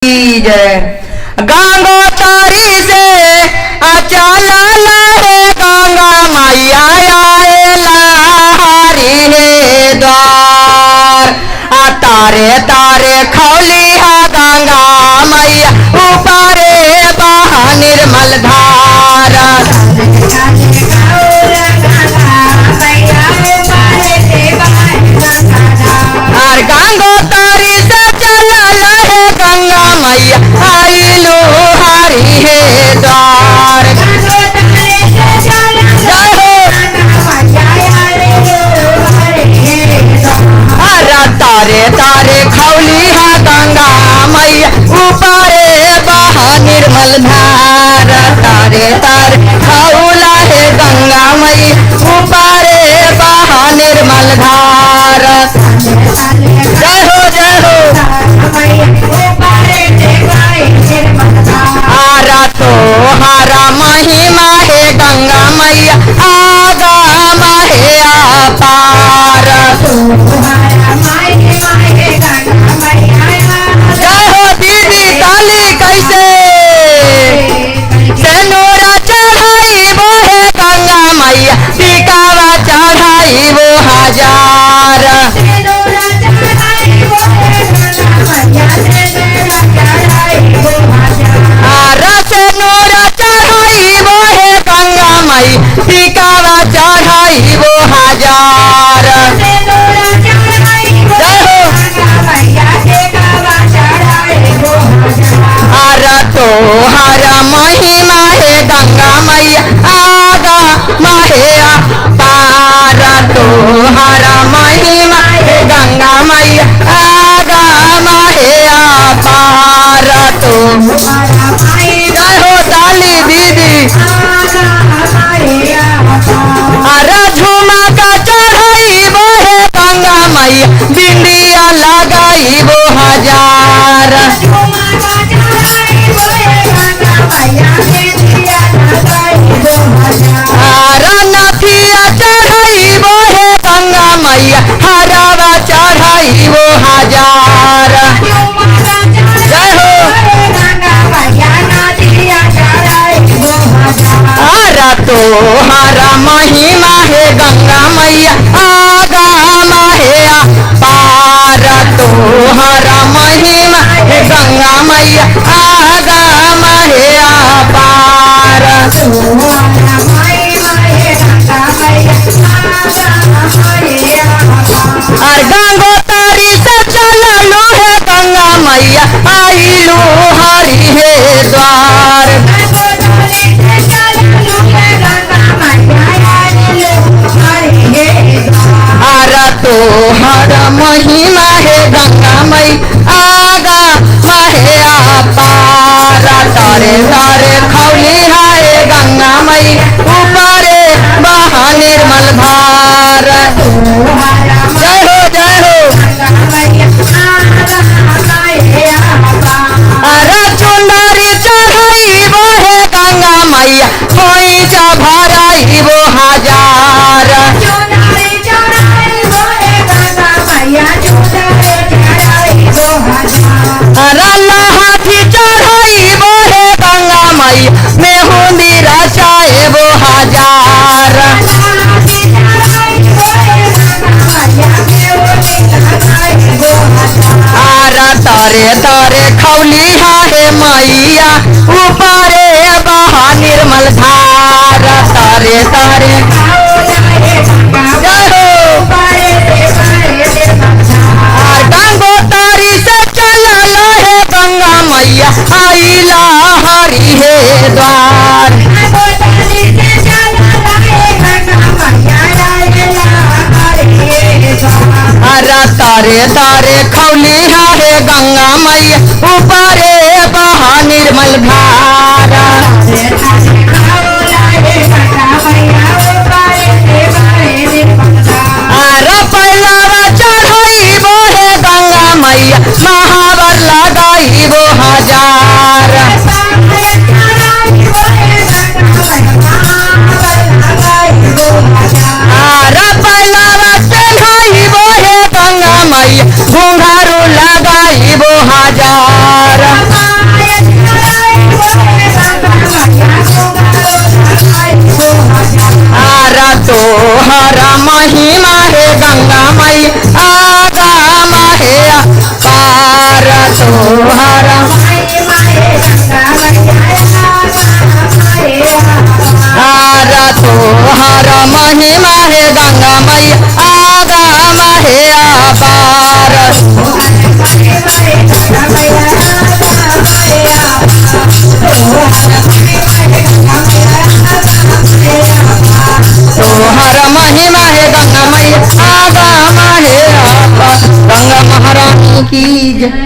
जय गंगोत्री से अचल लहे गंगा मैया लहरी है द्वार तारे तारे खौली है गंगा मैया ऊपरे बहा निर्मल धारा और गंगोत्री से चलल है गंगा मैया आइलो हरी है द्वार तारे तारे खौली है गंगा मैया ऊपरे बहा निर्मल धार तारे तारे खौला है गंगा मैया ऊपरे बहा निर्मल धार। जय हो आरा तो हरा महिमा है गंगा मैया आगा महे अपार। जय हो दीदी काली कैसे सेनूरा चढ़ाई वो है गंगा मैया टिकावा चढ़ाई वो हजार। सेनूरा चढ़ाई वो है गंगा मैया टिकावा चढ़ाई वो हजार। तो हरा महिमा है गंगा मैया आगा महे पार तो हरा महिमा है गंगा मैया आगा महे पार। तो जय हो डाली दीदी अरे झुमा का चढ़ाई वो है गंगा मैया बिंदिया लगाई वो हजार। नथिया चढ़ाई वो है गंगा मैया हरावा चढ़ाई वो हजार। जय हो हरा तो हरा महिमा है गंगा मैया आगा महे पार तो हरा महिमा है गंगा मैया आगा महे पार। और गंगोत्री से चललो है गंगा मैया आइलो हरी है द्वार। तो हर महिमा है गंगा मैया आगा महे पार तारे तारे खौली है गंगा मैया ऊपरे बहा निर्मल धार। जय हो अरे चुंदरी चढ़ाई वो है गंगा मैया खोइचा भराई वो हजार। हाथी चढ़ाई वो है गंगा मैया मेहुंदी रचाए वो हजार। तारे तारे खौली है मैया ऊपरे बहा निर्मल धार तारे तारे। गंगोत्री से चलल है गंगा मैया आइला हरी है द्वार। तारे तारे खौली है गंगा मैया ऊपरे बहा निर्मल धार। पहलावा चढ़ाई वो है गंगा मैया महावर लगाई वो हजार। पहलावा चढ़ाई वो है गंगा मैया घुंघरू लगाई वो हजार। महिमा है गंगा मैया आगम है अपार। तोहर महिमा है गंगा मैया आगम है अपार। गंगा महारानी की जय।